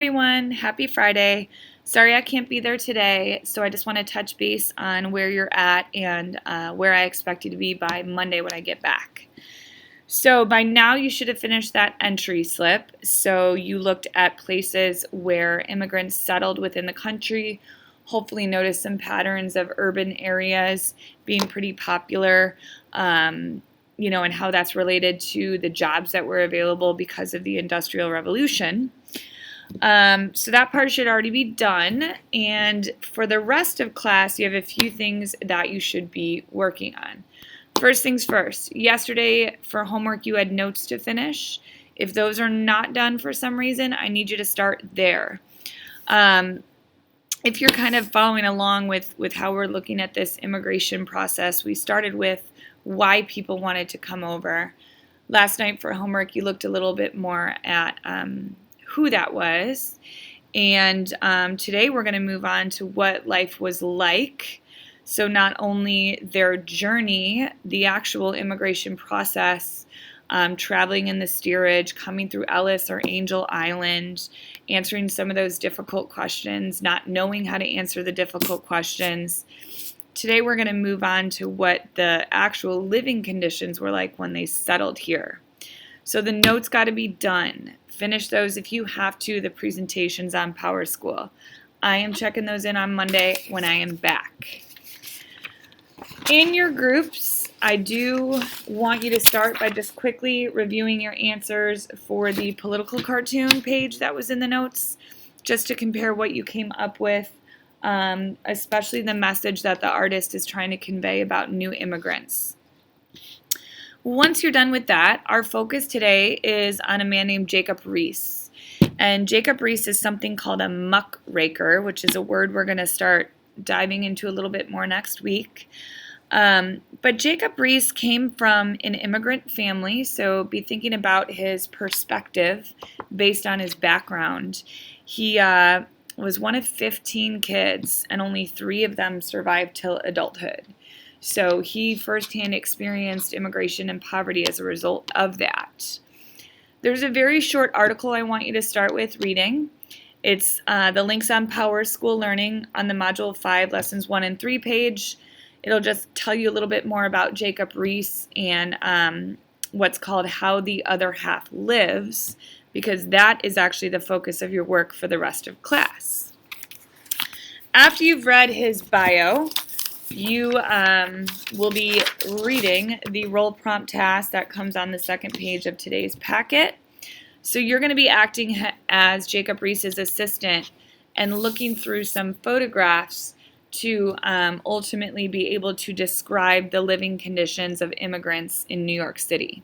Everyone, happy Friday. Sorry I can't be there today, so I just want to touch base on where you're at and where I expect you to be by Monday when I get back. So by now you should have finished that entry slip. So you looked at places where immigrants settled within the country, hopefully noticed some patterns of urban areas being pretty popular, and how that's related to the jobs that were available because of the Industrial Revolution. So that part should already be done. And for the rest of class, you have a few things that you should be working on. First things first, yesterday for homework you had notes to finish. If those are not done for some reason, I need you to start there. If you're kind of following along with how we're looking at this immigration process, we started with why people wanted to come over. Last night for homework you looked a little bit more at who that was. And today we're going to move on to what life was like. So not only their journey, the actual immigration process, traveling in the steerage, coming through Ellis or Angel Island, answering some of those difficult questions, not knowing how to answer the difficult questions. Today we're going to move on to what the actual living conditions were like when they settled here. So the notes got to be done. Finish those if you have to, the presentations on PowerSchool. I am checking those in on Monday when I am back. In your groups, I do want you to start by just quickly reviewing your answers for the political cartoon page that was in the notes, just to compare what you came up with, especially the message that the artist is trying to convey about new immigrants. Once you're done with that, our focus today is on a man named Jacob Riis. And Jacob Riis is something called a muckraker, which is a word we're going to start diving into a little bit more next week. But Jacob Riis came from an immigrant family, so be thinking about his perspective based on his background. He was one of 15 kids, and only 3 of them survived till adulthood. So he firsthand experienced immigration and poverty as a result of that. There's a very short article I want you to start with reading. It's the links on PowerSchool Learning on the Module 5, Lessons 1 and 3 page. It'll just tell you a little bit more about Jacob Riis and what's called How the Other Half Lives, because that is actually the focus of your work for the rest of class. After you've read his bio, you will be reading the role prompt task that comes on the second page of today's packet. So you're going to be acting as Jacob Riis's assistant and looking through some photographs to ultimately be able to describe the living conditions of immigrants in New York City.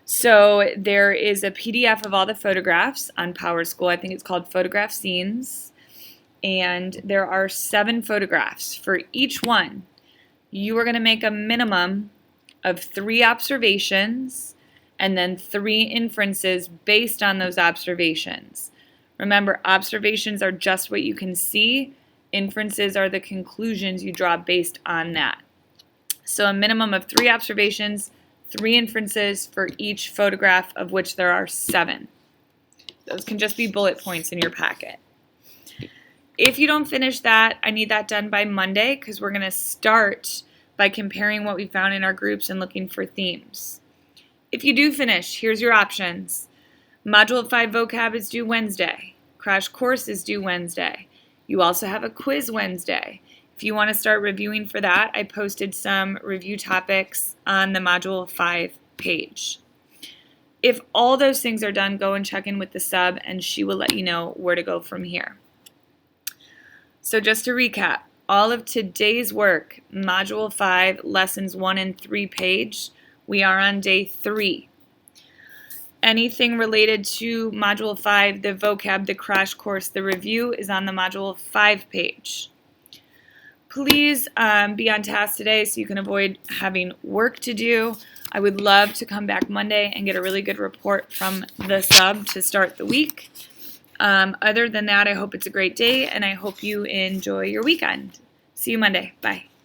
So there is a PDF of all the photographs on PowerSchool. I think it's called Photograph Scenes. And there are 7 photographs. For each one, you are going to make a minimum of 3 observations and then 3 inferences based on those observations. Remember, observations are just what you can see. Inferences are the conclusions you draw based on that. So a minimum of 3 observations, 3 inferences for each photograph, of which there are 7. Those can just be bullet points in your packet. If you don't finish that, I need that done by Monday because we're going to start by comparing what we found in our groups and looking for themes. If you do finish, here's your options. Module 5 vocab is due Wednesday. Crash course is due Wednesday. You also have a quiz Wednesday. If you want to start reviewing for that, I posted some review topics on the Module 5 page. If all those things are done, go and check in with the sub and she will let you know where to go from here. So just to recap, all of today's work, Module 5, Lessons 1 and 3 page, we are on day 3. Anything related to Module 5, the vocab, the crash course, the review is on the Module 5 page. Please be on task today so you can avoid having work to do. I would love to come back Monday and get a really good report from the sub to start the week. Other than that, I hope it's a great day and I hope you enjoy your weekend. See you Monday. Bye.